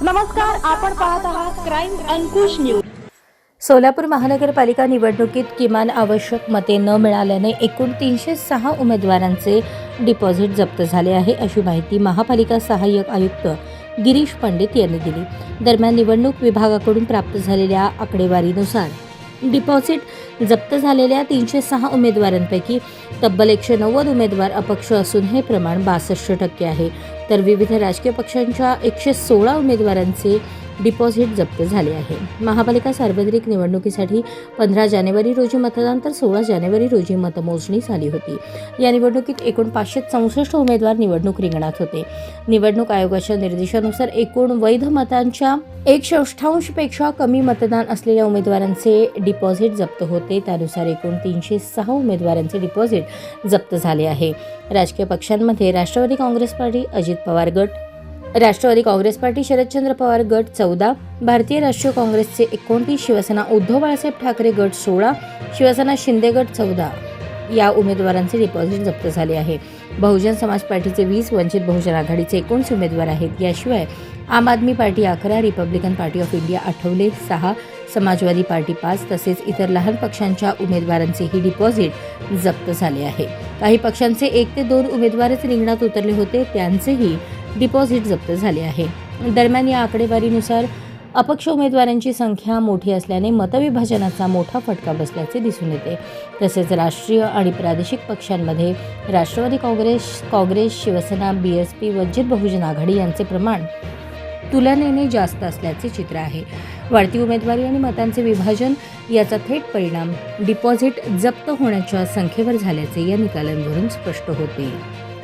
नमस्कार, आपण पाहत आहात क्राईम अंकुश न्यूज। सोलापूर महानगरपालिका निवडणुकीत किमान आवश्यक मते न मिळाल्याने एकूण 306 उमेदवारांचे डिपॉझिट जप्त झाले आहे, अशी माहिती महापालिका सहाय्यक आयुक्त गिरीश पंडित यांनी दिली। दरम्यान निवडणूक विभागाकडून प्राप्त झालेल्या आकडेवारीनुसार डिपॉझिट जप्त झालेल्या 306 उमेदवारांपैकी तब्बल 190 उमेदवार अपक्ष असून हे प्रमाण 62% आहे, तर विविध राजकीय पक्षांच्या 116 उमेदवारांचे डिपॉझिट जप्त झाले आहे। महापालिका सार्वत्रिक निवडणुकीसाठी 15 जानेवारी रोजी मतदान तर 16 जानेवारी रोजी मतमोजणी झाली होती। या निवडणुकीत एकूण 564 उमेदवार निवडणूक रिंगणात होते। निवडणूक आयोगाच्या निर्देशानुसार एकूण वैध मतांच्या 1/8 पेक्षा कमी मतदान असलेल्या उमेदवारांचे डिपॉझिट जप्त होते। त्यानुसार एकूण 306 उमेदवारांचे डिपॉझिट जप्त झाले आहे। राजकीय पक्षांमध्ये राष्ट्रवादी काँग्रेस पार्टी अजित पवार गट, राष्ट्रवादी काँग्रेस पार्टी शरदचंद्र पवार गट 14, भारतीय राष्ट्रीय काँग्रेसचे 29, शिवसेना उद्धव बाळासाहेब ठाकरे गट 16, शिवसेना शिंदे गट 14 या उमेदवारांचे डिपॉझिट जप्त झाले आहे। बहुजन समाज पार्टीचे 20, वंचित बहुजन आघाडीचे 19 उमेदवार आहेत। याशिवाय आम आदमी पार्टी 11, रिपब्लिकन पार्टी ऑफ इंडिया आठवले 6, समाजवादी पार्टी 5 तसेच इतर लहान पक्षांच्या उमेदवारांचेही डिपॉझिट जप्त झाले आहे। काही पक्षांचे 1 ते 2 उमेदवारच रिंगणात उतरले होते, त्यांचेही डिपॉझिट जप्त झाले आहे। दरम्यान या आकडेवारीनुसार अपक्ष उमेदवारांची संख्या मोठी असल्याने मतविभाजनाचा मोठा फटका बसल्याचे दिसून येते। तसेच राष्ट्रीय आणि प्रादेशिक पक्षांमध्ये राष्ट्रवादी काँग्रेस, शिवसेना, BSP, वंचित बहुजन आघाडी यांचे प्रमाण तुलनेने जास्त असल्याचे चित्र आहे। वाढती उमेदवारी आणि मतांचे विभाजन याचा थेट परिणाम डिपॉझिट जप्त होण्याच्या संख्येवर झाल्याचे या निकालांवरून स्पष्ट होते।